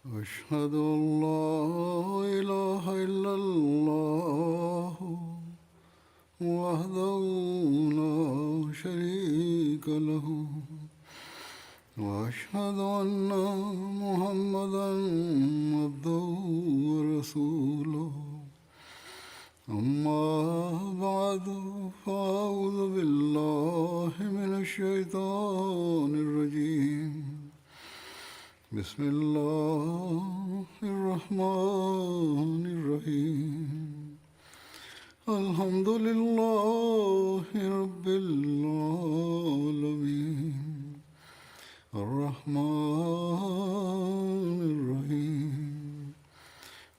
أشهد أن لا إله إلا الله وحده لا شريك له وأشهد أن محمدا عبده ورسوله أما بعد فأعوذ بالله من الشيطان الرجيم بسم الله الرحمن الرحيم الحمد لله رب العالمين الرحمن الرحيم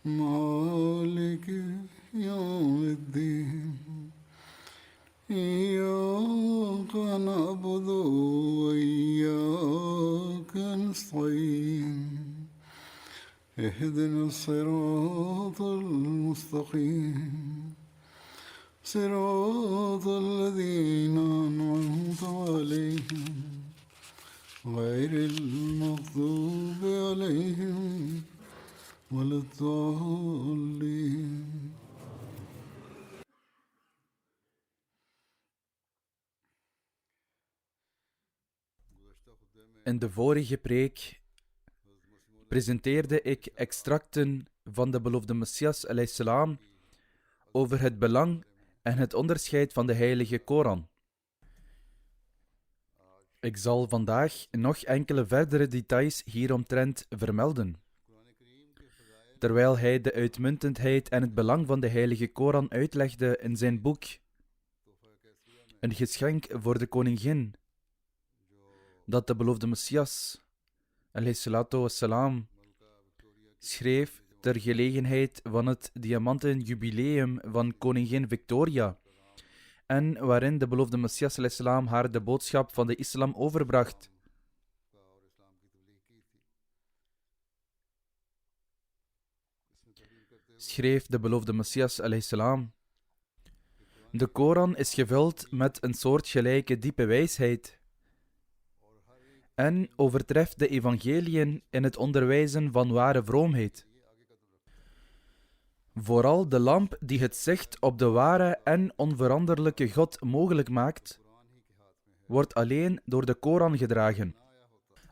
مالك يوم الدين إياك نعبد وإياك نستعين اهدنا الصراط المستقيم صراط الذين أنعمت عليهم غير المغضوب عليهم ولا الضالين. In de vorige preek presenteerde ik extracten van de beloofde Messias salam over het belang en het onderscheid van de heilige Koran. Ik zal vandaag nog enkele verdere details hieromtrent vermelden. Terwijl hij de uitmuntendheid en het belang van de heilige Koran uitlegde in zijn boek Een geschenk voor de koningin, dat de beloofde Messias salam schreef ter gelegenheid van het diamanten jubileum van koningin Victoria, en waarin de beloofde Messias salam haar de boodschap van de islam overbracht. Schreef de beloofde Messias salam: de Koran is gevuld met een soortgelijke diepe wijsheid en overtreft de evangeliën in het onderwijzen van ware vroomheid. Vooral de lamp die het zicht op de ware en onveranderlijke God mogelijk maakt, wordt alleen door de Koran gedragen.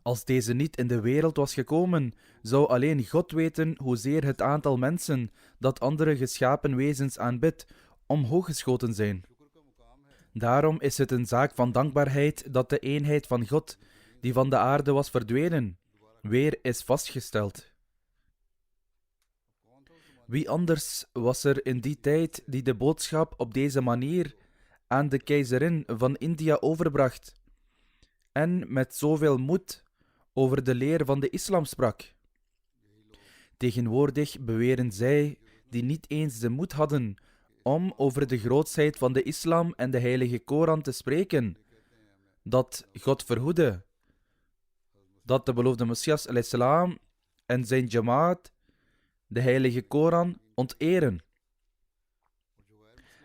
Als deze niet in de wereld was gekomen, zou alleen God weten hoezeer het aantal mensen dat andere geschapen wezens aanbidt omhooggeschoten zijn. Daarom is het een zaak van dankbaarheid dat de eenheid van God, die van de aarde was verdwenen, weer is vastgesteld. Wie anders was er in die tijd die de boodschap op deze manier aan de keizerin van India overbracht en met zoveel moed over de leer van de islam sprak? Tegenwoordig beweren zij, die niet eens de moed hadden om over de grootsheid van de islam en de heilige Koran te spreken, dat God verhoede, dat de beloofde Messias salam en zijn jamaat de heilige Koran onteren.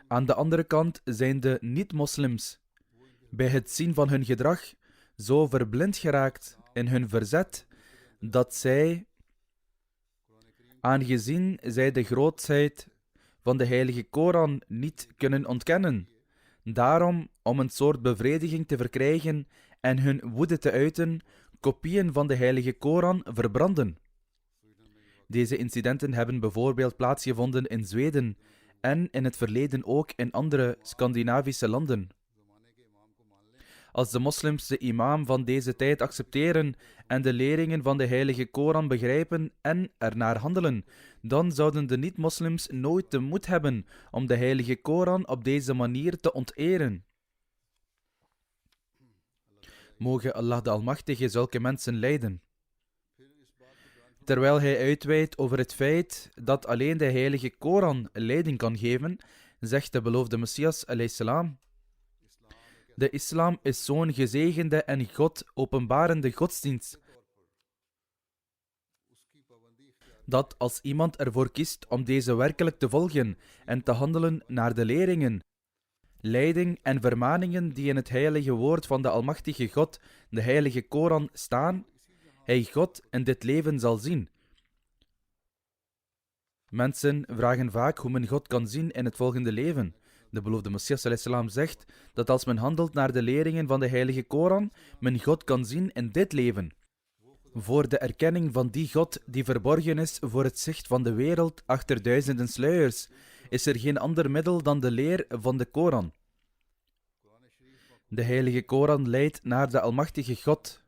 Aan de andere kant zijn de niet-moslims bij het zien van hun gedrag zo verblind geraakt in hun verzet, dat zij, aangezien zij de grootheid van de heilige Koran niet kunnen ontkennen, daarom, om een soort bevrediging te verkrijgen en hun woede te uiten, kopieën van de heilige Koran verbranden. Deze incidenten hebben bijvoorbeeld plaatsgevonden in Zweden en in het verleden ook in andere Scandinavische landen. Als de moslims de imam van deze tijd accepteren en de leringen van de heilige Koran begrijpen en ernaar handelen, dan zouden de niet-moslims nooit de moed hebben om de heilige Koran op deze manier te onteren. Moge Allah de Almachtige zulke mensen leiden. Terwijl hij uitweidt over het feit dat alleen de heilige Koran leiding kan geven, zegt de beloofde Messias salam: de islam is zo'n gezegende en God openbarende godsdienst, dat als iemand ervoor kiest om deze werkelijk te volgen en te handelen naar de leringen, leiding en vermaningen die in het heilige woord van de Almachtige God, de heilige Koran, staan, hij God in dit leven zal zien, Mensen vragen vaak hoe men God kan zien in het volgende leven. De beloofde Messias ﷺ zegt dat als men handelt naar de leringen van de heilige Koran, men God kan zien in dit leven. Voor de erkenning van die God die verborgen is voor het zicht van de wereld achter duizenden sluiers, is er geen ander middel dan de leer van de Koran. De heilige Koran leidt naar de Almachtige God.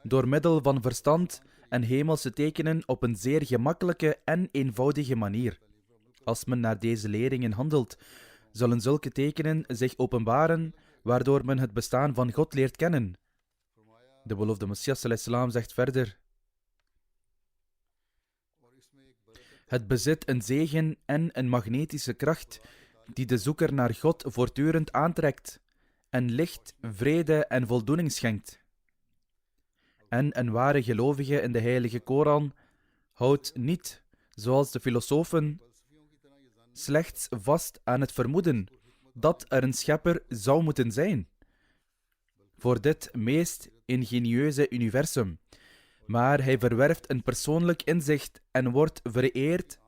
Door middel van verstand en hemelse tekenen op een zeer gemakkelijke en eenvoudige manier. Als men naar deze leringen handelt, zullen zulke tekenen zich openbaren, waardoor men het bestaan van God leert kennen. De beloofde Messias ﷺ zegt verder: het bezit een zegen en een magnetische kracht die de zoeker naar God voortdurend aantrekt en licht, vrede en voldoening schenkt. En een ware gelovige in de heilige Koran houdt niet, zoals de filosofen, slechts vast aan het vermoeden dat er een schepper zou moeten zijn voor dit meest ingenieuze universum. Maar hij verwerft een persoonlijk inzicht en wordt vereerd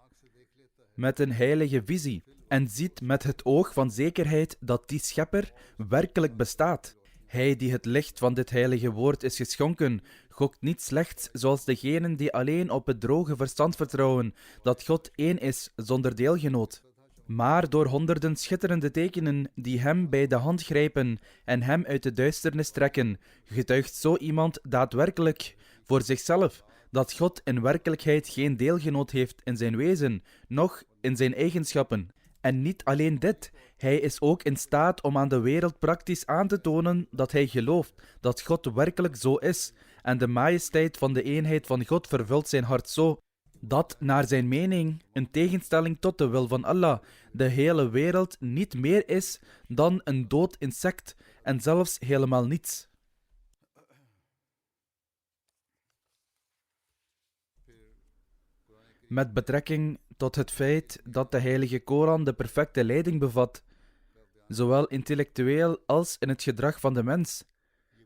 met een heilige visie en ziet met het oog van zekerheid dat die schepper werkelijk bestaat. Hij die het licht van dit heilige woord is geschonken, gokt niet slechts zoals degenen die alleen op het droge verstand vertrouwen dat God één is zonder deelgenoot. Maar door honderden schitterende tekenen die hem bij de hand grijpen en hem uit de duisternis trekken, getuigt zo iemand daadwerkelijk voor zichzelf dat God in werkelijkheid geen deelgenoot heeft in zijn wezen, noch in zijn eigenschappen. En niet alleen dit, hij is ook in staat om aan de wereld praktisch aan te tonen dat hij gelooft dat God werkelijk zo is, en de majesteit van de eenheid van God vervult zijn hart zo, dat naar zijn mening, in tegenstelling tot de wil van Allah, de hele wereld niet meer is dan een dood insect en zelfs helemaal niets. Met betrekking tot het feit dat de heilige Koran de perfecte leiding bevat, zowel intellectueel als in het gedrag van de mens,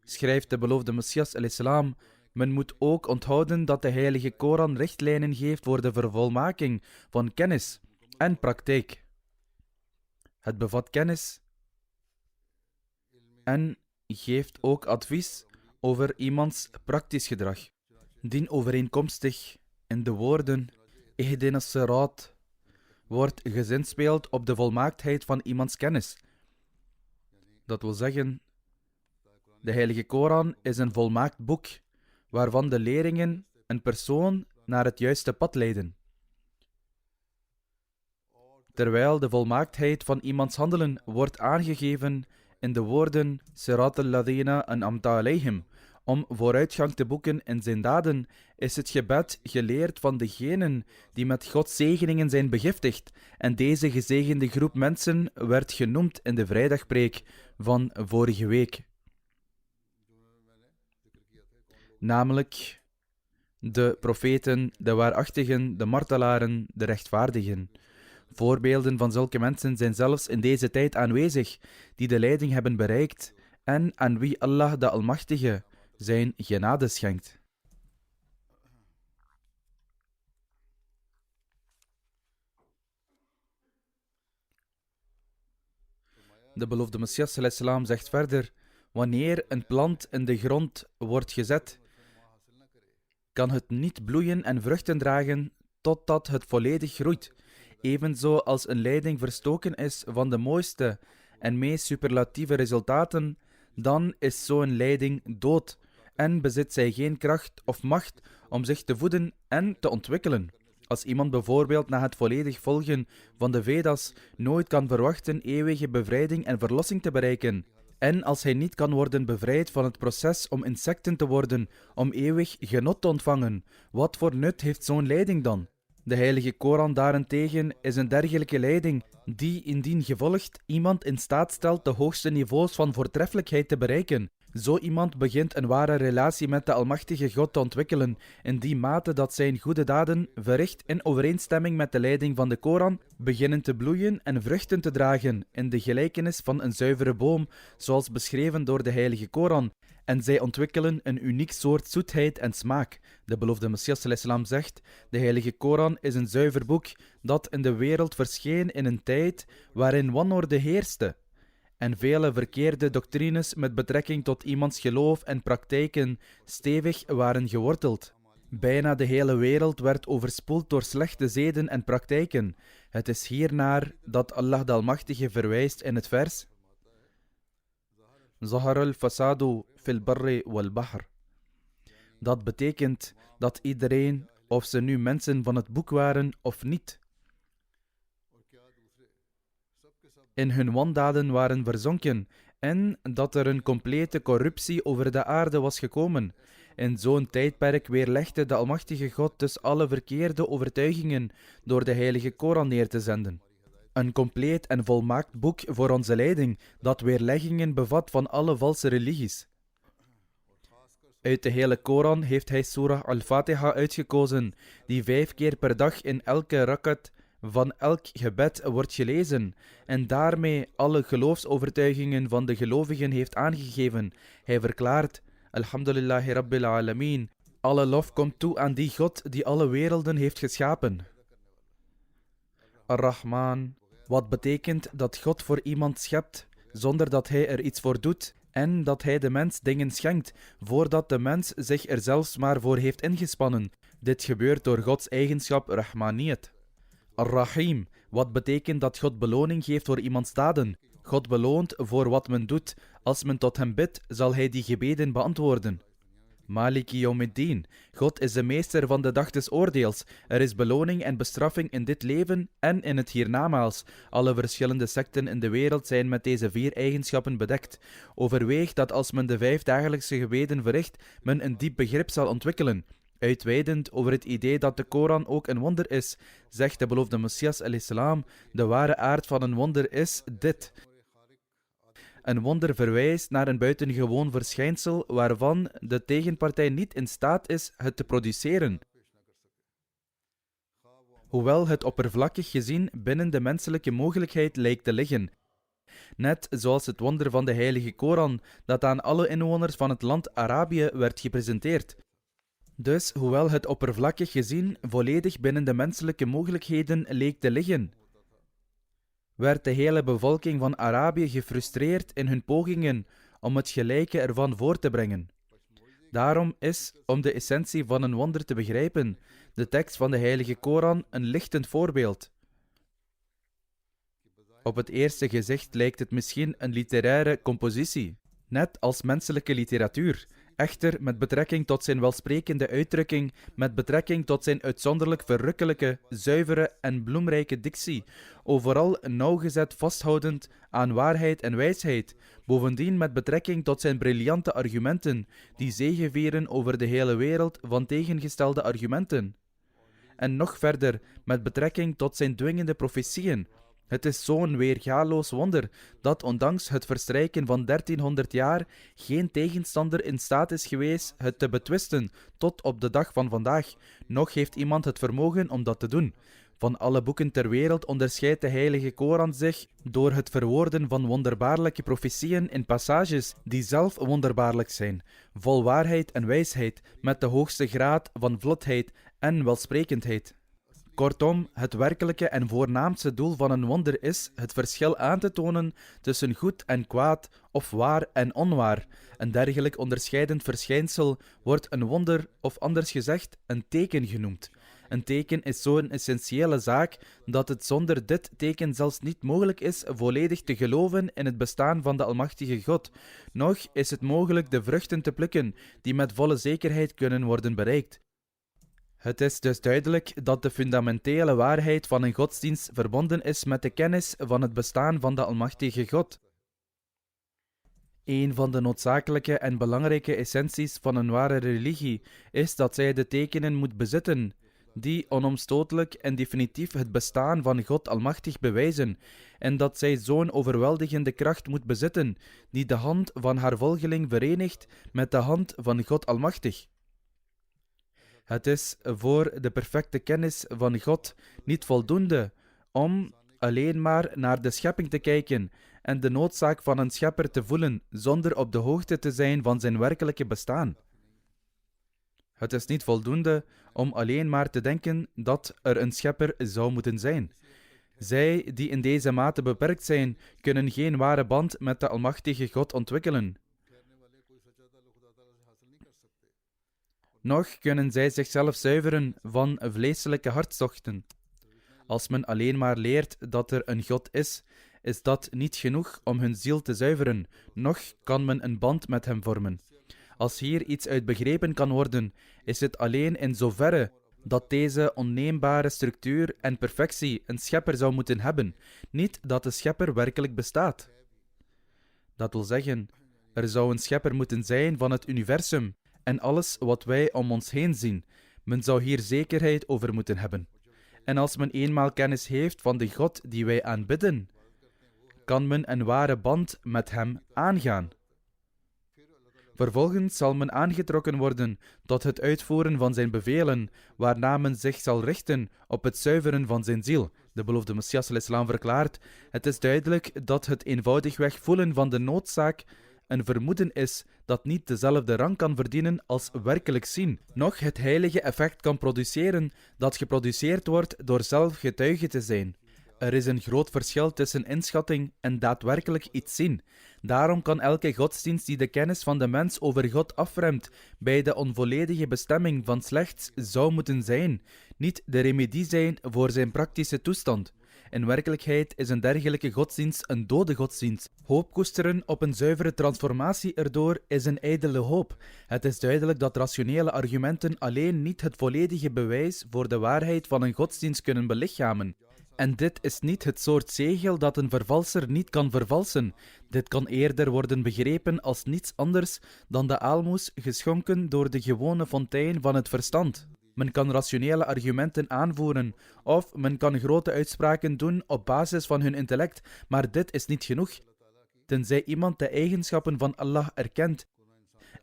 schrijft de beloofde Messias ﷺ, men moet ook onthouden dat de heilige Koran richtlijnen geeft voor de vervolmaking van kennis en praktijk. Het bevat kennis en geeft ook advies over iemands praktisch gedrag. Dienovereenkomstig in de woorden Ihdina Sirat wordt gezinspeeld op de volmaaktheid van iemands kennis. Dat wil zeggen, de heilige Koran is een volmaakt boek, waarvan de leringen een persoon naar het juiste pad leiden. Terwijl de volmaaktheid van iemands handelen wordt aangegeven in de woorden Sirat al-Ladina an'amta alayhim. Om vooruitgang te boeken in zijn daden is het gebed geleerd van degenen die met Gods zegeningen zijn begiftigd, en deze gezegende groep mensen werd genoemd in de vrijdagpreek van vorige week. Namelijk de profeten, de waarachtigen, de martelaren, de rechtvaardigen. Voorbeelden van zulke mensen zijn zelfs in deze tijd aanwezig, die de leiding hebben bereikt en aan wie Allah de Almachtige zijn genade schenkt. De beloofde Messias ﷺ zegt verder: wanneer een plant in de grond wordt gezet, kan het niet bloeien en vruchten dragen totdat het volledig groeit. Evenzo als een leiding verstoken is van de mooiste en meest superlatieve resultaten, dan is zo'n leiding dood en bezit zij geen kracht of macht om zich te voeden en te ontwikkelen. Als iemand bijvoorbeeld na het volledig volgen van de Vedas nooit kan verwachten eeuwige bevrijding en verlossing te bereiken, en als hij niet kan worden bevrijd van het proces om insecten te worden, om eeuwig genot te ontvangen, wat voor nut heeft zo'n leiding dan? De heilige Koran daarentegen is een dergelijke leiding die, indien gevolgd, iemand in staat stelt de hoogste niveaus van voortreffelijkheid te bereiken. Zo iemand begint een ware relatie met de Almachtige God te ontwikkelen, in die mate dat zijn goede daden, verricht in overeenstemming met de leiding van de Koran, beginnen te bloeien en vruchten te dragen, in de gelijkenis van een zuivere boom, zoals beschreven door de heilige Koran. en zij ontwikkelen een uniek soort zoetheid en smaak. De beloofde Messias sallallahu alaihi wasallam zegt: de heilige Koran is een zuiver boek dat in de wereld verscheen in een tijd waarin wanorde heerste en vele verkeerde doctrines met betrekking tot iemands geloof en praktijken stevig waren geworteld. Bijna de hele wereld werd overspoeld door slechte zeden en praktijken. Het is hiernaar dat Allah de Almachtige verwijst in het vers: Zahar al-fasadu fil barri wal bahr. Dat betekent dat iedereen, of ze nu mensen van het boek waren of niet, in hun wandaden waren verzonken en dat er een complete corruptie over de aarde was gekomen. In zo'n tijdperk weerlegde de Almachtige God dus alle verkeerde overtuigingen door de heilige Koran neer te zenden. Een compleet en volmaakt boek voor onze leiding, dat weerleggingen bevat van alle valse religies. Uit de hele Koran heeft hij Surah Al-Fatiha uitgekozen, die 5 keer per dag in elke rakat van elk gebed wordt gelezen en daarmee alle geloofsovertuigingen van de gelovigen heeft aangegeven. Hij verklaart: Alhamdulillahi Rabbil Alameen. Alle lof komt toe aan die God die alle werelden heeft geschapen. Ar-Rahman, wat betekent dat God voor iemand schept zonder dat hij er iets voor doet en dat hij de mens dingen schenkt voordat de mens zich er zelfs maar voor heeft ingespannen. Dit gebeurt door Gods eigenschap Rahmaniyat. Ar-Rahim, wat betekent dat God beloning geeft voor iemands daden. God beloont voor wat men doet. Als men tot hem bidt, zal hij die gebeden beantwoorden. Maliki Yawmiddin, God is de meester van de dag des oordeels. Er is beloning en bestraffing in dit leven en in het hiernamaals. Alle verschillende secten in de wereld zijn met deze 4 eigenschappen bedekt. Overweeg dat als men de 5 dagelijkse gebeden verricht, men een diep begrip zal ontwikkelen. Uitweidend over het idee dat de Koran ook een wonder is, zegt de beloofde Messias salam: de ware aard van een wonder is dit. Een wonder verwijst naar een buitengewoon verschijnsel waarvan de tegenpartij niet in staat is het te produceren. Hoewel het oppervlakkig gezien binnen de menselijke mogelijkheid lijkt te liggen. Net zoals het wonder van de heilige Koran dat aan alle inwoners van het land Arabië werd gepresenteerd. Dus, hoewel het oppervlakkig gezien volledig binnen de menselijke mogelijkheden leek te liggen, werd de hele bevolking van Arabië gefrustreerd in hun pogingen om het gelijke ervan voor te brengen. Daarom is, om de essentie van een wonder te begrijpen, de tekst van de heilige Koran een lichtend voorbeeld. Op het eerste gezicht lijkt het misschien een literaire compositie, net als menselijke literatuur. Echter, met betrekking tot zijn welsprekende uitdrukking, met betrekking tot zijn uitzonderlijk verrukkelijke, zuivere en bloemrijke dictie, overal nauwgezet vasthoudend aan waarheid en wijsheid, bovendien met betrekking tot zijn briljante argumenten, die zegevieren over de hele wereld van tegengestelde argumenten. En nog verder, met betrekking tot zijn dwingende profetieën. Het is zo'n weergaloos wonder dat ondanks het verstrijken van 1300 jaar geen tegenstander in staat is geweest het te betwisten tot op de dag van vandaag. Nog heeft iemand het vermogen om dat te doen. Van alle boeken ter wereld onderscheidt de heilige Koran zich door het verwoorden van wonderbaarlijke profetieën in passages die zelf wonderbaarlijk zijn, vol waarheid en wijsheid, met de hoogste graad van vlotheid en welsprekendheid. Kortom, het werkelijke en voornaamste doel van een wonder is het verschil aan te tonen tussen goed en kwaad of waar en onwaar. Een dergelijk onderscheidend verschijnsel wordt een wonder of anders gezegd een teken genoemd. Een teken is zo'n essentiële zaak dat het zonder dit teken zelfs niet mogelijk is volledig te geloven in het bestaan van de Almachtige God. Nog is het mogelijk de vruchten te plukken die met volle zekerheid kunnen worden bereikt. Het is dus duidelijk dat de fundamentele waarheid van een godsdienst verbonden is met de kennis van het bestaan van de Almachtige God. Een van de noodzakelijke en belangrijke essenties van een ware religie is dat zij de tekenen moet bezitten, die onomstotelijk en definitief het bestaan van God Almachtig bewijzen, en dat zij zo'n overweldigende kracht moet bezitten, die de hand van haar volgeling verenigt met de hand van God Almachtig. Het is voor de perfecte kennis van God niet voldoende om alleen maar naar de schepping te kijken en de noodzaak van een schepper te voelen, zonder op de hoogte te zijn van zijn werkelijke bestaan. Het is niet voldoende om alleen maar te denken dat er een schepper zou moeten zijn. Zij die in deze mate beperkt zijn, kunnen geen ware band met de Almachtige God ontwikkelen. Nog kunnen zij zichzelf zuiveren van vleeselijke hartstochten. Als men alleen maar leert dat er een God is, is dat niet genoeg om hun ziel te zuiveren, noch kan men een band met hem vormen. Als hier iets uit begrepen kan worden, is het alleen in zoverre dat deze onneembare structuur en perfectie een schepper zou moeten hebben, niet dat de schepper werkelijk bestaat. Dat wil zeggen, er zou een schepper moeten zijn van het universum en alles wat wij om ons heen zien. Men zou hier zekerheid over moeten hebben. En als men eenmaal kennis heeft van de God die wij aanbidden, kan men een ware band met hem aangaan. Vervolgens zal men aangetrokken worden tot het uitvoeren van zijn bevelen, waarna men zich zal richten op het zuiveren van zijn ziel. De beloofde Messias al-Islam verklaart: het is duidelijk dat het eenvoudigweg voelen van de noodzaak een vermoeden is dat niet dezelfde rang kan verdienen als werkelijk zien, noch het heilige effect kan produceren dat geproduceerd wordt door zelf getuige te zijn. Er is een groot verschil tussen inschatting en daadwerkelijk iets zien. Daarom kan elke godsdienst die de kennis van de mens over God afremt bij de onvolledige bestemming van slechts zou moeten zijn, niet de remedie zijn voor zijn praktische toestand. In werkelijkheid is een dergelijke godsdienst een dode godsdienst. Hoop koesteren op een zuivere transformatie erdoor is een ijdele hoop. Het is duidelijk dat rationele argumenten alleen niet het volledige bewijs voor de waarheid van een godsdienst kunnen belichamen. En dit is niet het soort zegel dat een vervalser niet kan vervalsen. Dit kan eerder worden begrepen als niets anders dan de aalmoes geschonken door de gewone fontein van het verstand. Men kan rationele argumenten aanvoeren, of men kan grote uitspraken doen op basis van hun intellect, maar dit is niet genoeg. Tenzij iemand de eigenschappen van Allah erkent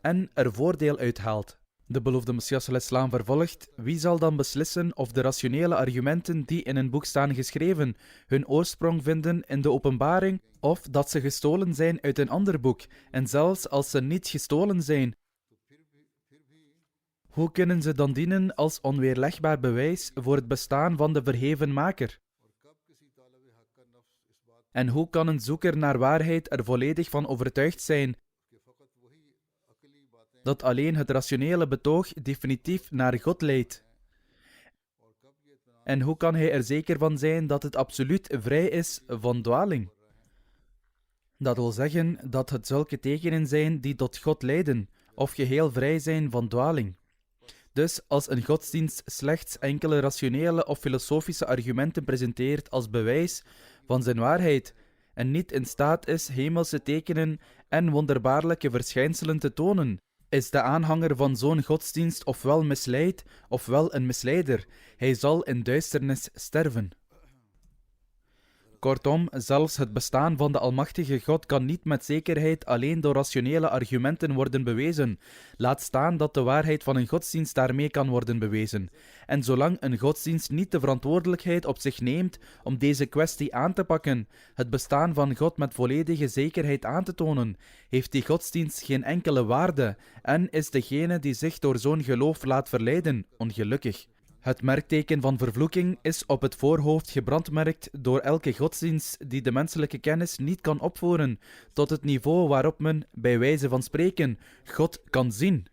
en er voordeel uithaalt. De beloofde Messias al-Islam vervolgt: wie zal dan beslissen of de rationele argumenten die in een boek staan geschreven hun oorsprong vinden in de openbaring, of dat ze gestolen zijn uit een ander boek, en zelfs als ze niet gestolen zijn, hoe kunnen ze dan dienen als onweerlegbaar bewijs voor het bestaan van de verheven maker? En hoe kan een zoeker naar waarheid er volledig van overtuigd zijn dat alleen het rationele betoog definitief naar God leidt? En hoe kan hij er zeker van zijn dat het absoluut vrij is van dwaling? Dat wil zeggen dat het zulke tekenen zijn die tot God leiden, of geheel vrij zijn van dwaling. Dus als een godsdienst slechts enkele rationele of filosofische argumenten presenteert als bewijs van zijn waarheid en niet in staat is hemelse tekenen en wonderbaarlijke verschijnselen te tonen, is de aanhanger van zo'n godsdienst ofwel misleid ofwel een misleider. Hij zal in duisternis sterven. Kortom, zelfs het bestaan van de Almachtige God kan niet met zekerheid alleen door rationele argumenten worden bewezen. Laat staan dat de waarheid van een godsdienst daarmee kan worden bewezen. En zolang een godsdienst niet de verantwoordelijkheid op zich neemt om deze kwestie aan te pakken, het bestaan van God met volledige zekerheid aan te tonen, heeft die godsdienst geen enkele waarde en is degene die zich door zo'n geloof laat verleiden ongelukkig. Het merkteken van vervloeking is op het voorhoofd gebrandmerkt door elke godsdienst die de menselijke kennis niet kan opvoeren tot het niveau waarop men, bij wijze van spreken, God kan zien.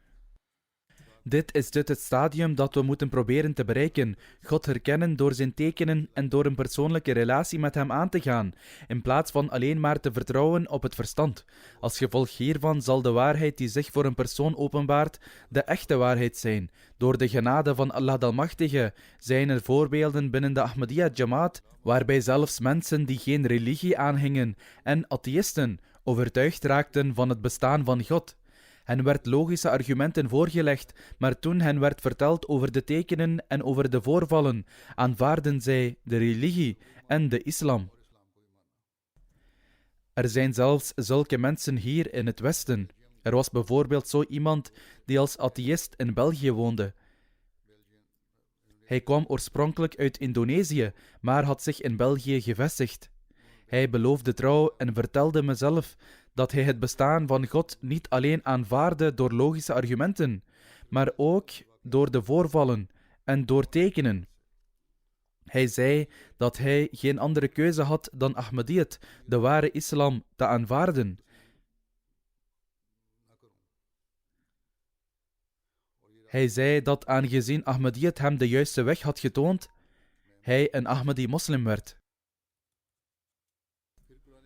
Dit is het stadium dat we moeten proberen te bereiken, God herkennen door zijn tekenen en door een persoonlijke relatie met hem aan te gaan, in plaats van alleen maar te vertrouwen op het verstand. Als gevolg hiervan zal de waarheid die zich voor een persoon openbaart, de echte waarheid zijn. Door de genade van Allah de Almachtige zijn er voorbeelden binnen de Ahmadiyya Jamaat, waarbij zelfs mensen die geen religie aanhingen en atheïsten overtuigd raakten van het bestaan van God. Hen werd logische argumenten voorgelegd, maar toen hen werd verteld over de tekenen en over de voorvallen, aanvaarden zij de religie en de islam. Er zijn zelfs zulke mensen hier in het Westen. Er was bijvoorbeeld zo iemand die als atheïst in België woonde. Hij kwam oorspronkelijk uit Indonesië, maar had zich in België gevestigd. Hij beloofde trouw en vertelde mezelf dat hij het bestaan van God niet alleen aanvaarde door logische argumenten, maar ook door de voorvallen en door tekenen. Hij zei dat hij geen andere keuze had dan Ahmadiyyat, de ware islam, te aanvaarden. Hij zei dat aangezien Ahmadiyyat hem de juiste weg had getoond, hij een Ahmadi-moslim werd.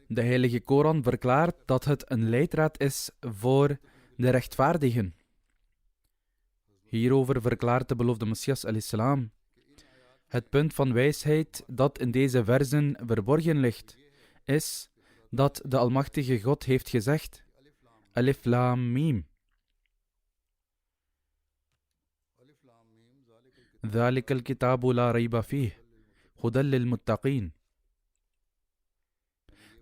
De Heilige Koran verklaart dat het een leidraad is voor de rechtvaardigen. Hierover verklaart de beloofde Messias salam: het punt van wijsheid dat in deze verzen verborgen ligt, is dat de Almachtige God heeft gezegd: Alif Lam Mim. ذَلِكَ الْكِتَابُ لَا رَيْبَ فِيهِ هُدًى لِلْمُتَّقِينَ.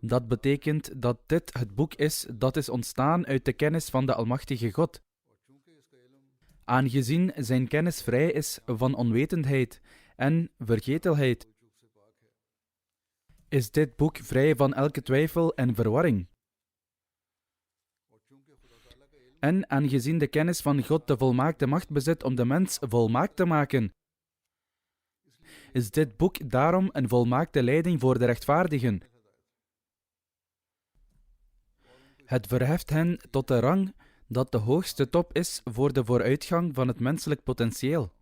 Dat betekent dat dit het boek is dat is ontstaan uit de kennis van de Almachtige God. Aangezien zijn kennis vrij is van onwetendheid en vergetelheid, is dit boek vrij van elke twijfel en verwarring. En aangezien de kennis van God de volmaakte macht bezit om de mens volmaakt te maken, is dit boek daarom een volmaakte leiding voor de rechtvaardigen. Het verheft hen tot de rang dat de hoogste top is voor de vooruitgang van het menselijk potentieel.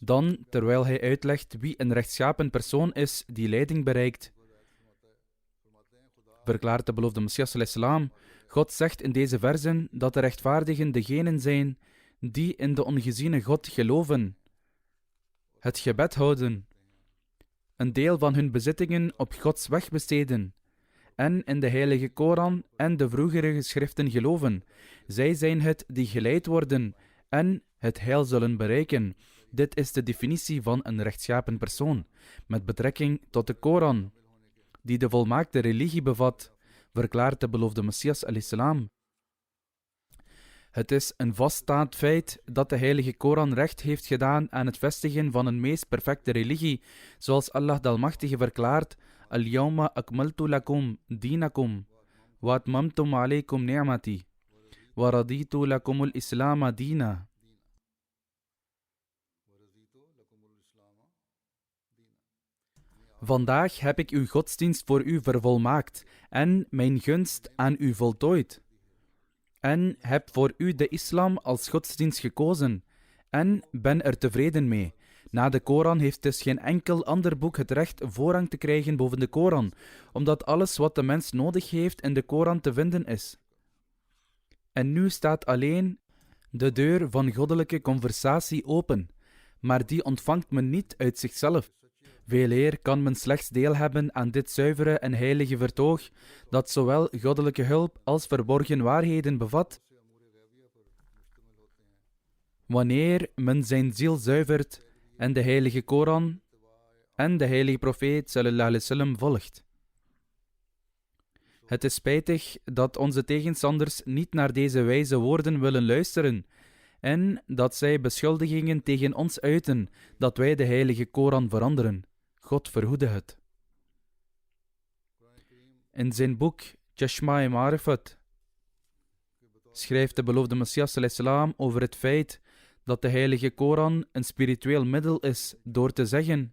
Dan, terwijl hij uitlegt wie een rechtschapen persoon is die leiding bereikt, verklaart de beloofde Messias salam: God zegt in deze verzen dat de rechtvaardigen degenen zijn die in de ongeziene God geloven, het gebed houden, een deel van hun bezittingen op Gods weg besteden en in de Heilige Koran en de vroegere geschriften geloven. Zij zijn het die geleid worden en het heil zullen bereiken. Dit is de definitie van een rechtschapen persoon, met betrekking tot de Koran, die de volmaakte religie bevat, verklaart de beloofde Messias salam. Het is een vaststaand feit dat de Heilige Koran recht heeft gedaan aan het vestigen van een meest perfecte religie, zoals Allah de Almachtige verklaart: Al-yawma akmaltu lakum dinakum, wa atmamtum alaykum ni'mati, wa raditu lakum al-islama dina. Vandaag heb ik uw godsdienst voor u vervolmaakt en mijn gunst aan u voltooid. En heb voor u de islam als godsdienst gekozen en ben er tevreden mee. Na de Koran heeft dus geen enkel ander boek het recht voorrang te krijgen boven de Koran, omdat alles wat de mens nodig heeft in de Koran te vinden is. En nu staat alleen de deur van goddelijke conversatie open, maar die ontvangt men niet uit zichzelf. Veeleer kan men slechts deel hebben aan dit zuivere en heilige vertoog, dat zowel goddelijke hulp als verborgen waarheden bevat. Wanneer men zijn ziel zuivert en de heilige Koran en de heilige profeet sallallahu alaihi wasallam volgt. Het is spijtig dat onze tegenstanders niet naar deze wijze woorden willen luisteren en dat zij beschuldigingen tegen ons uiten dat wij de heilige Koran veranderen. God verhoede het. In zijn boek Chashma-e Ma'rifat schrijft de beloofde Messias salam over het feit dat de heilige Koran een spiritueel middel is door te zeggen: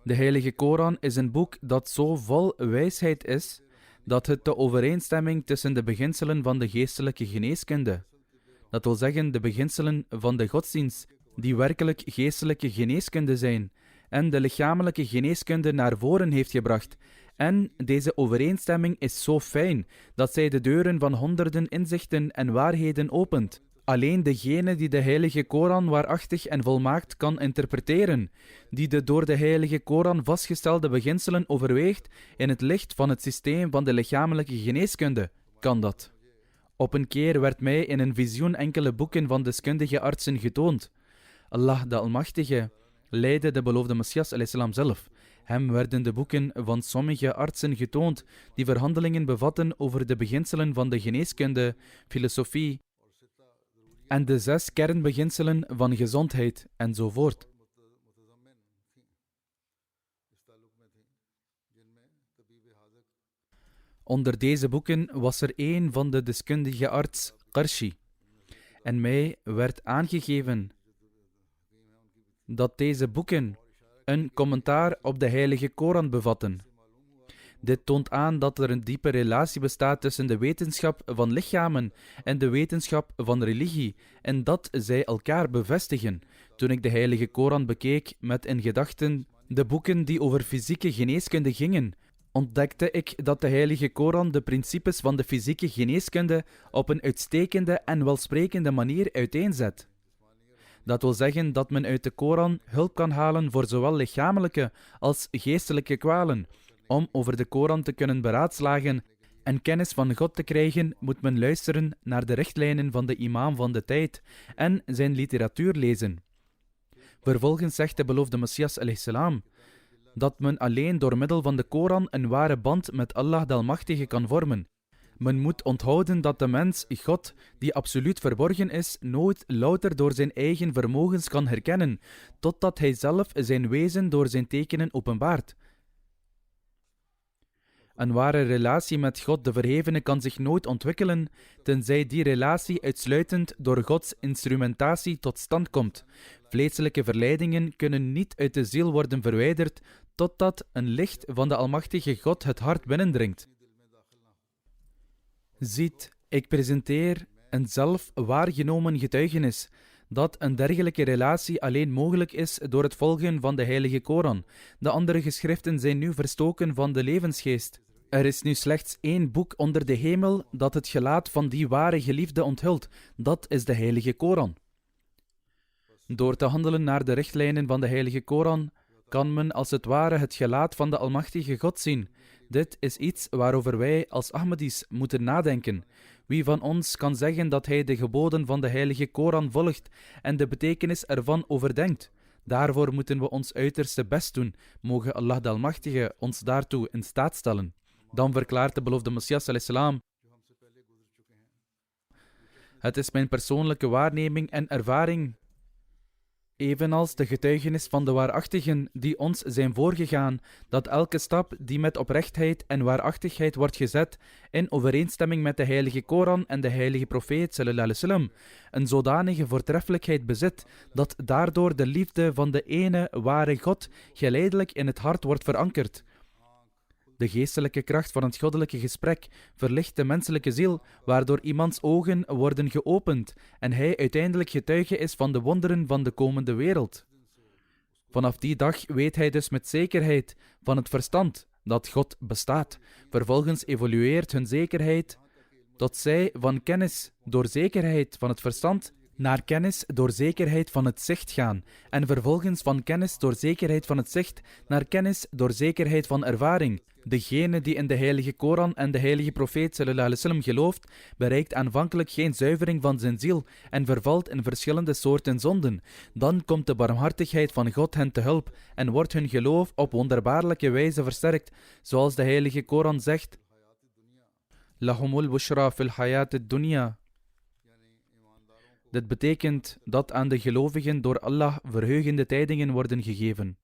de heilige Koran is een boek dat zo vol wijsheid is dat het de overeenstemming tussen de beginselen van de geestelijke geneeskunde, dat wil zeggen de beginselen van de godsdienst, die werkelijk geestelijke geneeskunde zijn, en de lichamelijke geneeskunde naar voren heeft gebracht. En deze overeenstemming is zo fijn dat zij de deuren van honderden inzichten en waarheden opent. Alleen degene die de heilige Koran waarachtig en volmaakt kan interpreteren, die de door de heilige Koran vastgestelde beginselen overweegt in het licht van het systeem van de lichamelijke geneeskunde, kan dat. Op een keer werd mij in een visioen enkele boeken van deskundige artsen getoond. Allah de Almachtige leidde de beloofde Messias salam zelf. Hem werden de boeken van sommige artsen getoond die verhandelingen bevatten over de beginselen van de geneeskunde, filosofie en de 6 kernbeginselen van gezondheid enzovoort. Onder deze boeken was er één van de deskundige arts, Qarshi, en mij werd aangegeven dat deze boeken een commentaar op de heilige Koran bevatten. Dit toont aan dat er een diepe relatie bestaat tussen de wetenschap van lichamen en de wetenschap van religie, en dat zij elkaar bevestigen. Toen ik de heilige Koran bekeek met in gedachten de boeken die over fysieke geneeskunde gingen, ontdekte ik dat de heilige Koran de principes van de fysieke geneeskunde op een uitstekende en welsprekende manier uiteenzet. Dat wil zeggen dat men uit de Koran hulp kan halen voor zowel lichamelijke als geestelijke kwalen. Om over de Koran te kunnen beraadslagen en kennis van God te krijgen, moet men luisteren naar de richtlijnen van de imam van de tijd en zijn literatuur lezen. Vervolgens zegt de beloofde Messias salam dat men alleen door middel van de Koran een ware band met Allah de Almachtige kan vormen. Men moet onthouden dat de mens God, die absoluut verborgen is, nooit louter door zijn eigen vermogens kan herkennen, totdat hij zelf zijn wezen door zijn tekenen openbaart. Een ware relatie met God de Verhevene kan zich nooit ontwikkelen, tenzij die relatie uitsluitend door Gods instrumentatie tot stand komt. Vleeselijke verleidingen kunnen niet uit de ziel worden verwijderd, totdat een licht van de Almachtige God het hart binnendringt. Ziet, ik presenteer een zelf waargenomen getuigenis, dat een dergelijke relatie alleen mogelijk is door het volgen van de heilige Koran. De andere geschriften zijn nu verstoken van de levensgeest. Er is nu slechts één boek onder de hemel dat het gelaat van die ware geliefde onthult. Dat is de heilige Koran. Door te handelen naar de richtlijnen van de heilige Koran kan men als het ware het gelaat van de Almachtige God zien. Dit is iets waarover wij als Ahmadis moeten nadenken. Wie van ons kan zeggen dat hij de geboden van de heilige Koran volgt en de betekenis ervan overdenkt? Daarvoor moeten we ons uiterste best doen. Mogen Allah de Almachtige ons daartoe in staat stellen. Dan verklaart de beloofde Messias salam: het is mijn persoonlijke waarneming en ervaring, evenals de getuigenis van de waarachtigen die ons zijn voorgegaan, dat elke stap die met oprechtheid en waarachtigheid wordt gezet in overeenstemming met de heilige Koran en de heilige profeet sallallahu alaihi wasallam, een zodanige voortreffelijkheid bezit, dat daardoor de liefde van de ene ware God geleidelijk in het hart wordt verankerd. De geestelijke kracht van het goddelijke gesprek verlicht de menselijke ziel, waardoor iemands ogen worden geopend en hij uiteindelijk getuige is van de wonderen van de komende wereld. Vanaf die dag weet hij dus met zekerheid van het verstand dat God bestaat. Vervolgens evolueert hun zekerheid tot zij van kennis door zekerheid van het verstand naar kennis door zekerheid van het zicht gaan, en vervolgens van kennis door zekerheid van het zicht naar kennis door zekerheid van ervaring. Degene die in de heilige Koran en de heilige profeet sallallahu alaihi wasallam gelooft, bereikt aanvankelijk geen zuivering van zijn ziel en vervalt in verschillende soorten zonden. Dan komt de barmhartigheid van God hen te hulp en wordt hun geloof op wonderbaarlijke wijze versterkt, zoals de heilige Koran zegt: Lahumul bushra fil hayat ad-dunya. Dit betekent dat aan de gelovigen door Allah verheugende tijdingen worden gegeven.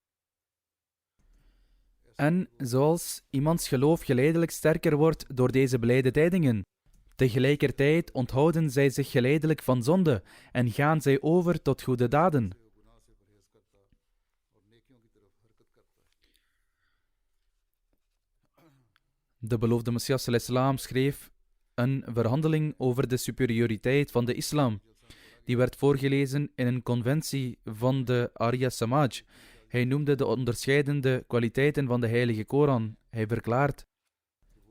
En zoals iemands geloof geleidelijk sterker wordt door deze blijde tijdingen, tegelijkertijd onthouden zij zich geleidelijk van zonde en gaan zij over tot goede daden. De beloofde Messias salam schreef een verhandeling over de superioriteit van de islam. Die werd voorgelezen in een conventie van de Arya Samaj. Hij noemde de onderscheidende kwaliteiten van de heilige Koran. Hij verklaart: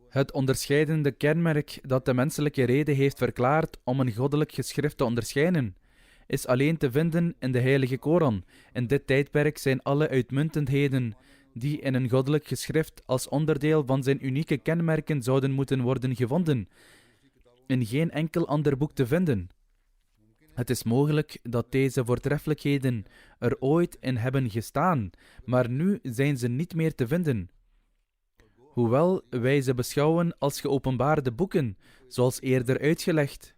het onderscheidende kenmerk dat de menselijke rede heeft verklaard om een goddelijk geschrift te onderscheiden, is alleen te vinden in de heilige Koran. In dit tijdperk zijn alle uitmuntendheden die in een goddelijk geschrift als onderdeel van zijn unieke kenmerken zouden moeten worden gevonden, in geen enkel ander boek te vinden. Het is mogelijk dat deze voortreffelijkheden er ooit in hebben gestaan, maar nu zijn ze niet meer te vinden. Hoewel wij ze beschouwen als geopenbaarde boeken, zoals eerder uitgelegd,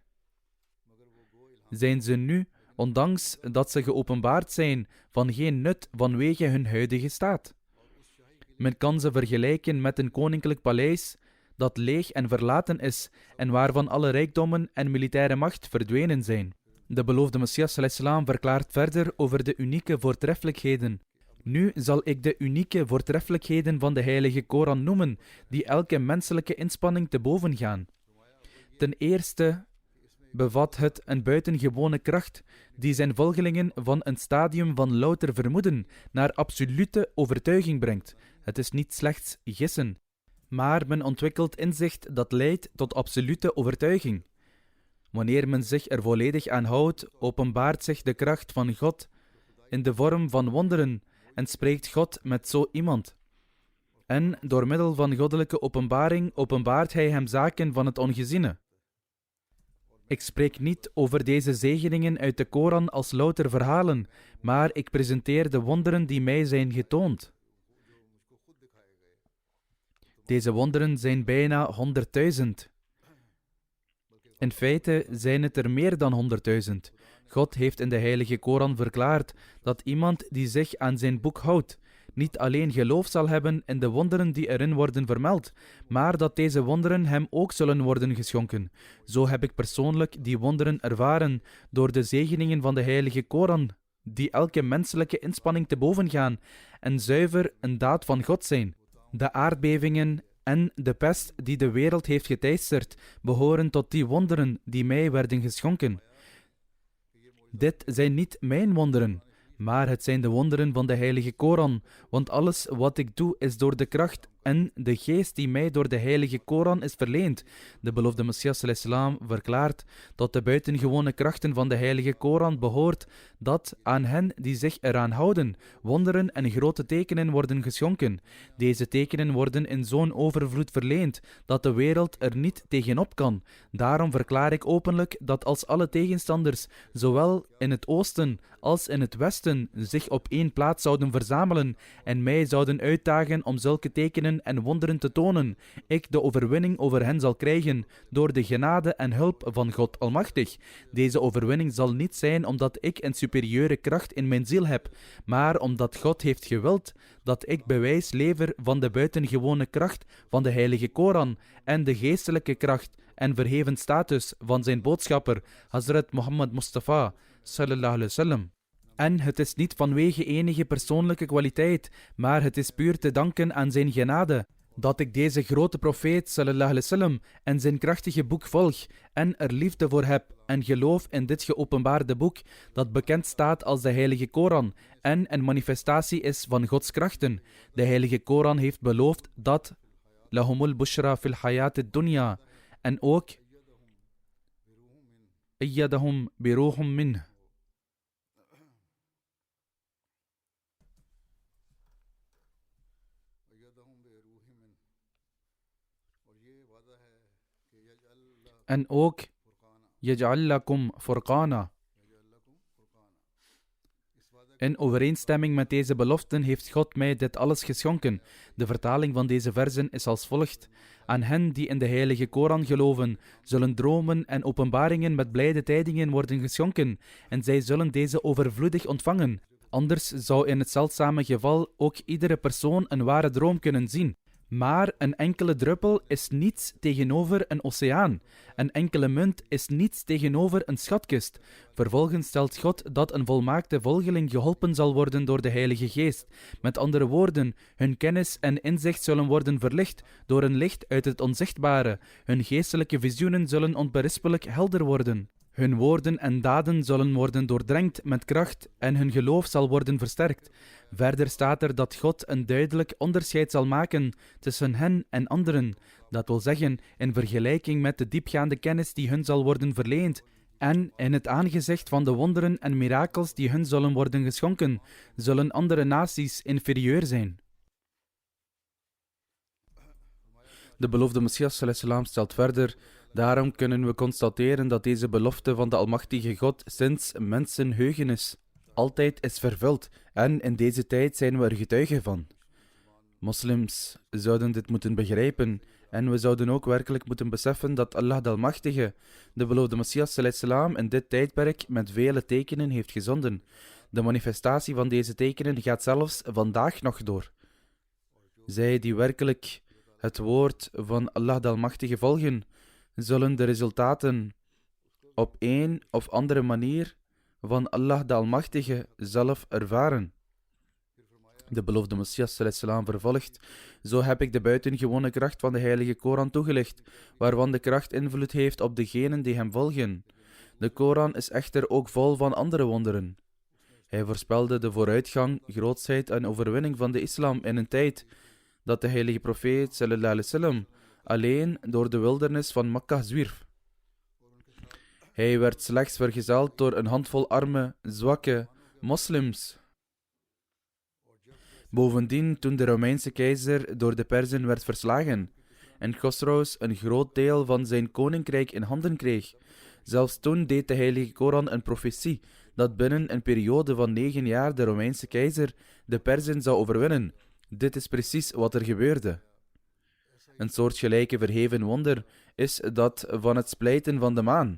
zijn ze nu, ondanks dat ze geopenbaard zijn, van geen nut vanwege hun huidige staat. Men kan ze vergelijken met een koninklijk paleis dat leeg en verlaten is en waarvan alle rijkdommen en militaire macht verdwenen zijn. De beloofde Messias ﷺ verklaart verder over de unieke voortreffelijkheden. Nu zal ik de unieke voortreffelijkheden van de heilige Koran noemen, die elke menselijke inspanning te boven gaan. Ten eerste bevat het een buitengewone kracht die zijn volgelingen van een stadium van louter vermoeden naar absolute overtuiging brengt. Het is niet slechts gissen, maar men ontwikkelt inzicht dat leidt tot absolute overtuiging. Wanneer men zich er volledig aan houdt, openbaart zich de kracht van God in de vorm van wonderen en spreekt God met zo iemand. En door middel van goddelijke openbaring openbaart hij hem zaken van het ongeziene. Ik spreek niet over deze zegeningen uit de Koran als louter verhalen, maar ik presenteer de wonderen die mij zijn getoond. Deze wonderen zijn bijna 100.000. In feite zijn het er meer dan 100.000. God heeft in de heilige Koran verklaard dat iemand die zich aan zijn boek houdt, niet alleen geloof zal hebben in de wonderen die erin worden vermeld, maar dat deze wonderen hem ook zullen worden geschonken. Zo heb ik persoonlijk die wonderen ervaren door de zegeningen van de heilige Koran, die elke menselijke inspanning te boven gaan en zuiver een daad van God zijn. De aardbevingen en de pest die de wereld heeft geteisterd, behoren tot die wonderen die mij werden geschonken. Dit zijn niet mijn wonderen, maar het zijn de wonderen van de heilige Koran, want alles wat ik doe is door de kracht en de geest die mij door de heilige Koran is verleend. De beloofde Messias ﷺ verklaart dat de buitengewone krachten van de heilige Koran behoort dat aan hen die zich eraan houden, wonderen en grote tekenen worden geschonken. Deze tekenen worden in zo'n overvloed verleend dat de wereld er niet tegenop kan. Daarom verklaar ik openlijk dat als alle tegenstanders, zowel in het oosten als in het westen, zich op één plaats zouden verzamelen en mij zouden uitdagen om zulke tekenen en wonderen te tonen, ik de overwinning over hen zal krijgen door de genade en hulp van God Almachtig. Deze overwinning zal niet zijn omdat ik een superieure kracht in mijn ziel heb, maar omdat God heeft gewild dat ik bewijs lever van de buitengewone kracht van de heilige Koran en de geestelijke kracht en verheven status van zijn boodschapper, Hazrat Muhammad Mustafa, sallallahu alaihi wasallam. En het is niet vanwege enige persoonlijke kwaliteit, maar het is puur te danken aan zijn genade, dat ik deze grote profeet sallallahu alaihi wasallam en zijn krachtige boek volg en er liefde voor heb en geloof in dit geopenbaarde boek dat bekend staat als de heilige Koran en een manifestatie is van Gods krachten. De heilige Koran heeft beloofd dat lahumul bushra fil hayat dunya en ook ayyadahum biruhum minh. En ook yaj'al lakum furqana. In overeenstemming met deze beloften heeft God mij dit alles geschonken. De vertaling van deze verzen is als volgt. Aan hen die in de heilige Koran geloven, zullen dromen en openbaringen met blijde tijdingen worden geschonken, en zij zullen deze overvloedig ontvangen. Anders zou in het zeldzame geval ook iedere persoon een ware droom kunnen zien. Maar een enkele druppel is niets tegenover een oceaan. Een enkele munt is niets tegenover een schatkist. Vervolgens stelt God dat een volmaakte volgeling geholpen zal worden door de Heilige Geest. Met andere woorden, hun kennis en inzicht zullen worden verlicht door een licht uit het onzichtbare. Hun geestelijke visioenen zullen onberispelijk helder worden. Hun woorden en daden zullen worden doordrenkt met kracht en hun geloof zal worden versterkt. Verder staat er dat God een duidelijk onderscheid zal maken tussen hen en anderen. Dat wil zeggen, in vergelijking met de diepgaande kennis die hun zal worden verleend. En in het aangezicht van de wonderen en mirakels die hun zullen worden geschonken, zullen andere naties inferieur zijn. De beloofde Messias ﷺ stelt verder Daarom kunnen we constateren dat deze belofte van de Almachtige God sinds mensenheugenis altijd is vervuld en in deze tijd zijn we er getuigen van. Moslims zouden dit moeten begrijpen en we zouden ook werkelijk moeten beseffen dat Allah de Almachtige, de beloofde Messias salam, in dit tijdperk met vele tekenen heeft gezonden. De manifestatie van deze tekenen gaat zelfs vandaag nog door. Zij die werkelijk het woord van Allah de Almachtige volgen, zullen de resultaten op een of andere manier van Allah de Almachtige zelf ervaren. De beloofde Messias salam vervolgt: zo heb ik de buitengewone kracht van de heilige Koran toegelicht, waarvan de kracht invloed heeft op degenen die hem volgen. De Koran is echter ook vol van andere wonderen. Hij voorspelde de vooruitgang, grootsheid en overwinning van de islam in een tijd dat de heilige profeet sallam alleen door de wildernis van Mekka zwierf. Hij werd slechts vergezeld door een handvol arme, zwakke moslims. Bovendien, toen de Romeinse keizer door de Perzen werd verslagen en Chosroes een groot deel van zijn koninkrijk in handen kreeg, zelfs toen deed de heilige Koran een profetie dat binnen een periode van 9 jaar de Romeinse keizer de Perzen zou overwinnen. Dit is precies wat er gebeurde. Een soortgelijke verheven wonder is dat van het splijten van de maan,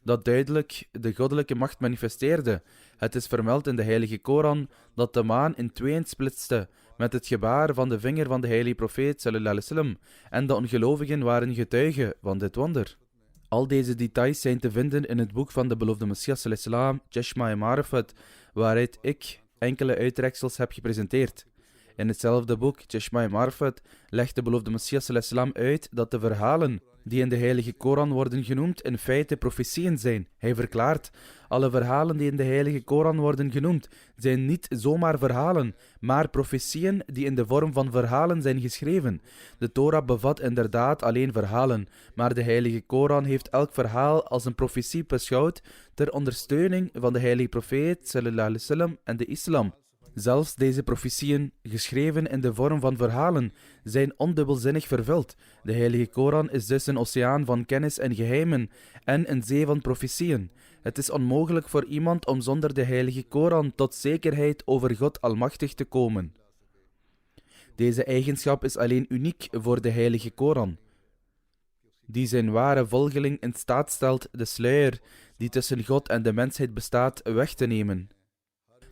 dat duidelijk de goddelijke macht manifesteerde. Het is vermeld in de heilige Koran dat de maan in tweeën splitste met het gebaar van de vinger van de heilige profeet sallam, en de ongelovigen waren getuigen van dit wonder. Al deze details zijn te vinden in het boek van de beloofde Messias sallam, Cheshma Marifat, waaruit ik enkele uittreksels heb gepresenteerd. In hetzelfde boek, Cheshma Marifat, legt de beloofde Messias sallam uit dat de verhalen die in de heilige Koran worden genoemd in feite profetieën zijn. Hij verklaart: alle verhalen die in de heilige Koran worden genoemd zijn niet zomaar verhalen, maar profetieën die in de vorm van verhalen zijn geschreven. De Torah bevat inderdaad alleen verhalen, maar de heilige Koran heeft elk verhaal als een profetie beschouwd ter ondersteuning van de heilige profeet sallam en de islam. Zelfs deze profetieën, geschreven in de vorm van verhalen, zijn ondubbelzinnig vervuld. De heilige Koran is dus een oceaan van kennis en geheimen en een zee van profetieën. Het is onmogelijk voor iemand om zonder de heilige Koran tot zekerheid over God Almachtig te komen. Deze eigenschap is alleen uniek voor de heilige Koran, die zijn ware volgeling in staat stelt de sluier die tussen God en de mensheid bestaat weg te nemen.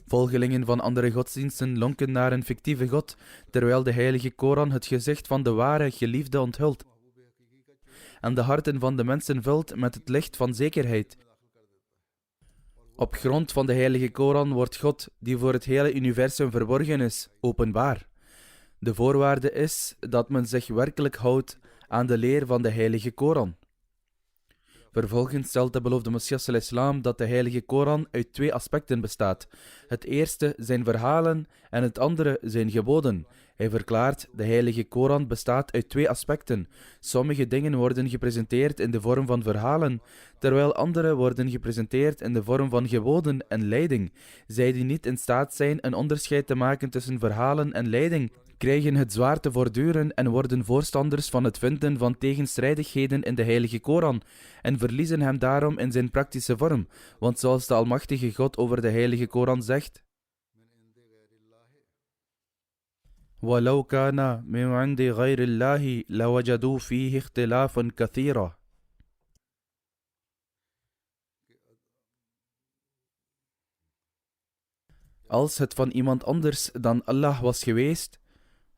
Volgelingen van andere godsdiensten lonken naar een fictieve God, terwijl de heilige Koran het gezicht van de ware geliefde onthult en de harten van de mensen vult met het licht van zekerheid. Op grond van de heilige Koran wordt God, die voor het hele universum verborgen is, openbaar. De voorwaarde is dat men zich werkelijk houdt aan de leer van de heilige Koran. Vervolgens stelt de beloofde Messias sallam dat de heilige Koran uit 2 aspecten bestaat. Het eerste zijn verhalen en het andere zijn geboden. Hij verklaart: de heilige Koran bestaat uit 2 aspecten. Sommige dingen worden gepresenteerd in de vorm van verhalen, terwijl andere worden gepresenteerd in de vorm van geboden en leiding. Zij die niet in staat zijn een onderscheid te maken tussen verhalen en leiding, krijgen het zwaar te voortduren en worden voorstanders van het vinden van tegenstrijdigheden in de heilige Koran en verliezen hem daarom in zijn praktische vorm. Want zoals de Almachtige God over de heilige Koran zegt: وَلَوْ كَانَ مِنْ عِنْدِ غَيْرِ اللَّهِ لَوَجَدُوا فِيهِ اخْتِلَافًا كَثِيرًا. Als het van iemand anders dan Allah was geweest,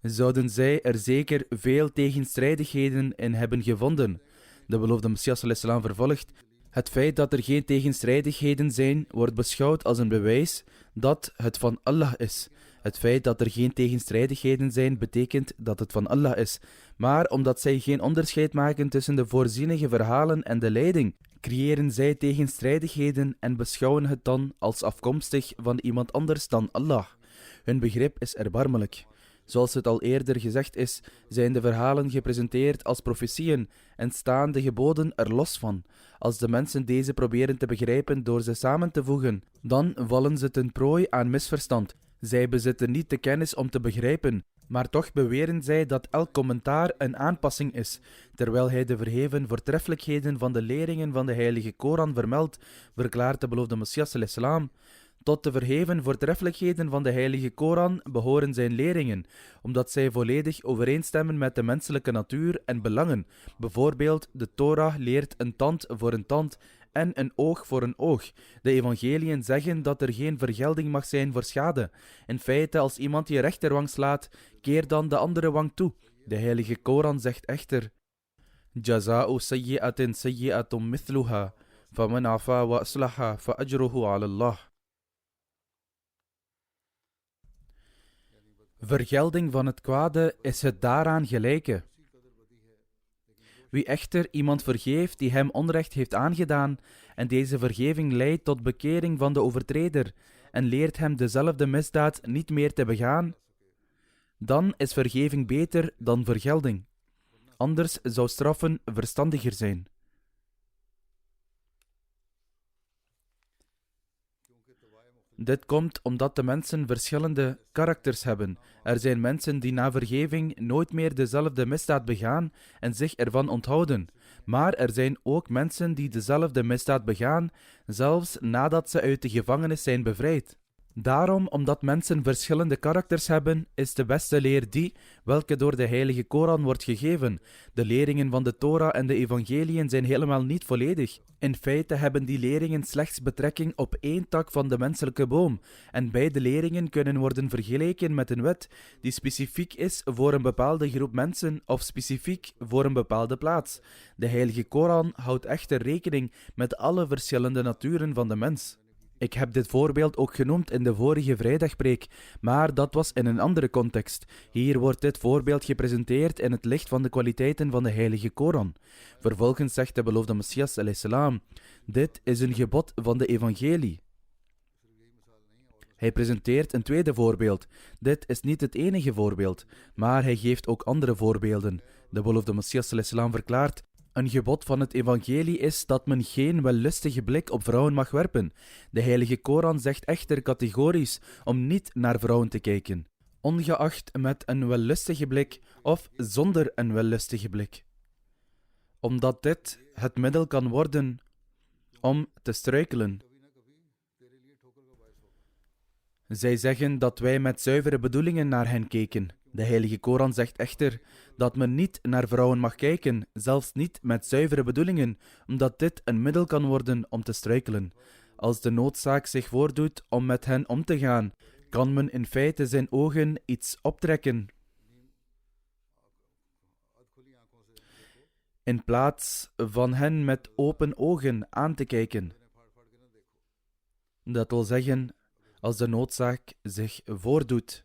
zouden zij er zeker veel tegenstrijdigheden in hebben gevonden. De beloofde Messias sallam vervolgt: het feit dat er geen tegenstrijdigheden zijn, wordt beschouwd als een bewijs dat het van Allah is. Het feit dat er geen tegenstrijdigheden zijn, betekent dat het van Allah is. Maar omdat zij geen onderscheid maken tussen de voorzienige verhalen en de leiding, creëren zij tegenstrijdigheden en beschouwen het dan als afkomstig van iemand anders dan Allah. Hun begrip is erbarmelijk. Zoals het al eerder gezegd is, zijn de verhalen gepresenteerd als profetieën en staan de geboden er los van. Als de mensen deze proberen te begrijpen door ze samen te voegen, dan vallen ze ten prooi aan misverstand. Zij bezitten niet de kennis om te begrijpen, Maar toch beweren zij dat elk commentaar een aanpassing is, terwijl hij de verheven voortreffelijkheden van de leringen van de heilige Koran vermeldt, verklaart de beloofde Messias sallallahu alaihi wasallam. Tot de verheven voortreffelijkheden van de heilige Koran behoren zijn leringen, omdat zij volledig overeenstemmen met de menselijke natuur en belangen. Bijvoorbeeld, de Torah leert een tand voor een tand en een oog voor een oog. De evangeliën zeggen dat er geen vergelding mag zijn voor schade. In feite, als iemand je rechterwang slaat, keer dan de andere wang toe. De heilige Koran zegt echter: Jaza'u sayyi'atin sayyi'atun mithluha, faman afa wa aslaha fa ajruhu ala Allah. Vergelding van het kwade is het daaraan gelijke. Wie echter iemand vergeeft die hem onrecht heeft aangedaan, en deze vergeving leidt tot bekering van de overtreder, en leert hem dezelfde misdaad niet meer te begaan, dan is vergeving beter dan vergelding. Anders zou straffen verstandiger zijn. Dit komt omdat de mensen verschillende karakters hebben. Er zijn mensen die na vergeving nooit meer dezelfde misdaad begaan en zich ervan onthouden. Maar er zijn ook mensen die dezelfde misdaad begaan, zelfs nadat ze uit de gevangenis zijn bevrijd. Daarom, omdat mensen verschillende karakters hebben, is de beste leer die, welke door de heilige Koran wordt gegeven. De leringen van de Torah en de evangeliën zijn helemaal niet volledig. In feite hebben die leringen slechts betrekking op één tak van de menselijke boom, en beide leringen kunnen worden vergeleken met een wet die specifiek is voor een bepaalde groep mensen of specifiek voor een bepaalde plaats. De heilige Koran houdt echter rekening met alle verschillende naturen van de mens. Ik heb dit voorbeeld ook genoemd in de vorige vrijdagpreek, maar dat was in een andere context. Hier wordt dit voorbeeld gepresenteerd in het licht van de kwaliteiten van de heilige Koran. Vervolgens zegt de beloofde Messias alayhi salam: dit is een gebod van de evangelie. Hij presenteert een tweede voorbeeld. Dit is niet het enige voorbeeld, maar hij geeft ook andere voorbeelden. De beloofde Messias alayhi salam verklaart: een gebod van het evangelie is dat men geen wellustige blik op vrouwen mag werpen. De heilige Koran zegt echter categorisch om niet naar vrouwen te kijken, ongeacht met een wellustige blik of zonder een wellustige blik. Omdat dit het middel kan worden om te struikelen. Zij zeggen dat wij met zuivere bedoelingen naar hen keken. De heilige Koran zegt echter dat men niet naar vrouwen mag kijken, zelfs niet met zuivere bedoelingen, omdat dit een middel kan worden om te struikelen. Als de noodzaak zich voordoet om met hen om te gaan, kan men in feite zijn ogen iets optrekken, in plaats van hen met open ogen aan te kijken. Dat wil zeggen, als de noodzaak zich voordoet,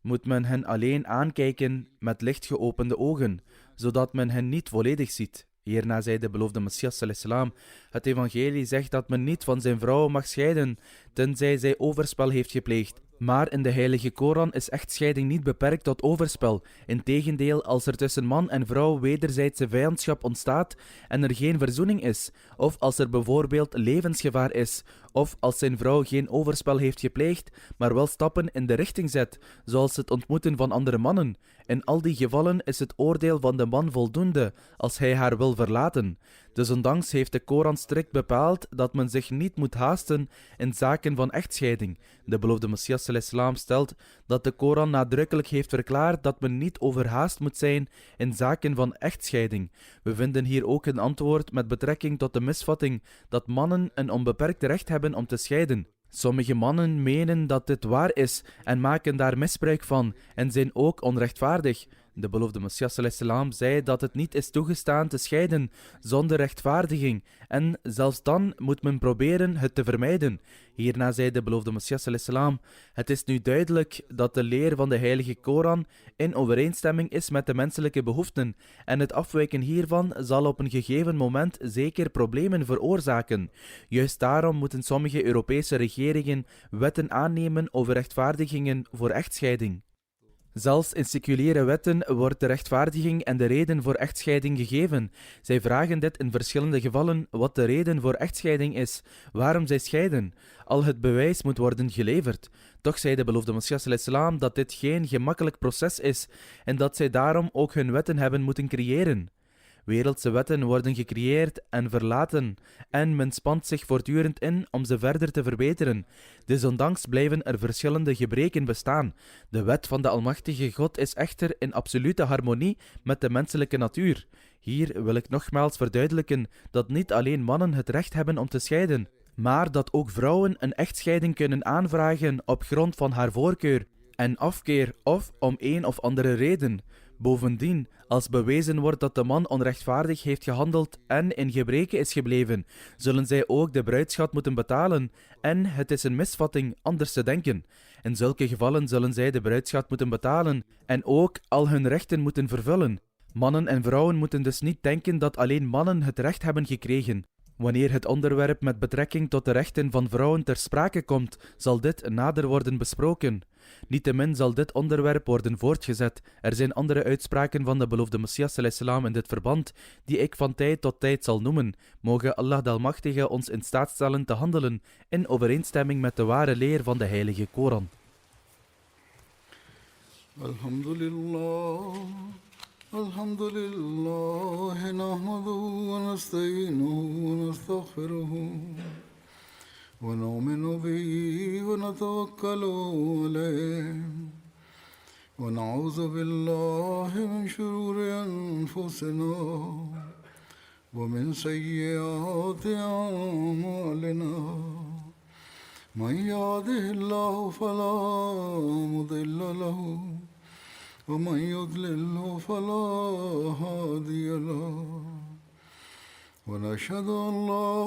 moet men hen alleen aankijken met licht geopende ogen, zodat men hen niet volledig ziet. Hierna zei de beloofde Messias sallallahu alaihi wasallam: het evangelie zegt dat men niet van zijn vrouw mag scheiden, tenzij zij overspel heeft gepleegd. Maar in de heilige Koran is echtscheiding niet beperkt tot overspel. Integendeel, als er tussen man en vrouw wederzijdse vijandschap ontstaat en er geen verzoening is, of als er bijvoorbeeld levensgevaar is, of als zijn vrouw geen overspel heeft gepleegd, maar wel stappen in de richting zet, zoals het ontmoeten van andere mannen. In al die gevallen is het oordeel van de man voldoende als hij haar wil verlaten. Desondanks heeft de Koran strikt bepaald dat men zich niet moet haasten in zaken van echtscheiding. De beloofde Messias sallallahu alaihi wasallam stelt dat de Koran nadrukkelijk heeft verklaard dat men niet overhaast moet zijn in zaken van echtscheiding. We vinden hier ook een antwoord met betrekking tot de misvatting dat mannen een onbeperkt recht hebben om te scheiden. Sommige mannen menen dat dit waar is en maken daar misbruik van en zijn ook onrechtvaardig. De beloofde Messias sallallahu alaihi wasallam zei dat het niet is toegestaan te scheiden zonder rechtvaardiging en zelfs dan moet men proberen het te vermijden. Hierna zei de beloofde Messias sallallahu alaihi wasallam: het is nu duidelijk dat de leer van de heilige Koran in overeenstemming is met de menselijke behoeften en het afwijken hiervan zal op een gegeven moment zeker problemen veroorzaken. Juist daarom moeten sommige Europese regeringen wetten aannemen over rechtvaardigingen voor echtscheiding. Zelfs in seculiere wetten wordt de rechtvaardiging en de reden voor echtscheiding gegeven. Zij vragen dit in verschillende gevallen wat de reden voor echtscheiding is, waarom zij scheiden. Al het bewijs moet worden geleverd. Toch zei de beloofde Messias al-Islam dat dit geen gemakkelijk proces is en dat zij daarom ook hun wetten hebben moeten creëren. Wereldse wetten worden gecreëerd en verlaten en men spant zich voortdurend in om ze verder te verbeteren. Desondanks blijven er verschillende gebreken bestaan. De wet van de Almachtige God is echter in absolute harmonie met de menselijke natuur. Hier wil ik nogmaals verduidelijken dat niet alleen mannen het recht hebben om te scheiden, maar dat ook vrouwen een echtscheiding kunnen aanvragen op grond van haar voorkeur en afkeer of om een of andere reden. Bovendien, als bewezen wordt dat de man onrechtvaardig heeft gehandeld en in gebreke is gebleven, zullen zij ook de bruidsschat moeten betalen en het is een misvatting anders te denken. In zulke gevallen zullen zij de bruidsschat moeten betalen en ook al hun rechten moeten vervullen. Mannen en vrouwen moeten dus niet denken dat alleen mannen het recht hebben gekregen. Wanneer het onderwerp met betrekking tot de rechten van vrouwen ter sprake komt, zal dit nader worden besproken. Niettemin zal dit onderwerp worden voortgezet. Er zijn andere uitspraken van de beloofde Messias al-Islam in dit verband, die ik van tijd tot tijd zal noemen. Moge Allah de Almachtige ons in staat stellen te handelen in overeenstemming met de ware leer van de Heilige Koran. Alhamdulillah. الحمد لله نحمده ونستعينه ونستغفره ونؤمن به ونتوكل عليه ونعوذ بالله من شرور أنفسنا ومن سيئات أعمالنا من يهده الله فلا مضل له ومن يضلل فلا هادي له ونشهد أن لا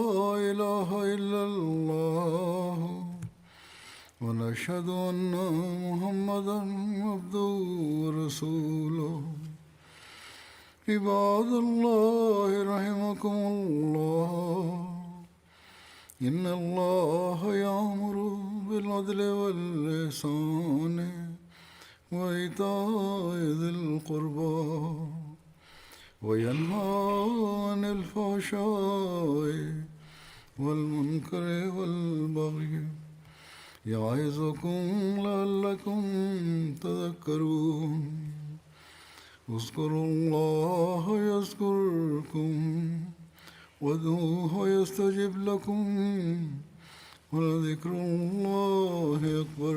إله إلا الله ونشهد أن محمدا عبده ورسوله عباد الله رحمكم الله إن الله يأمر بالعدل والإحسان وإيتاء ذي القربى وينهى عن الفحشاء والمنكر والبغي يعظكم لعلكم تذكرون اذكروا الله يذكركم وادعوه يستجب لكم ولذكر الله أكبر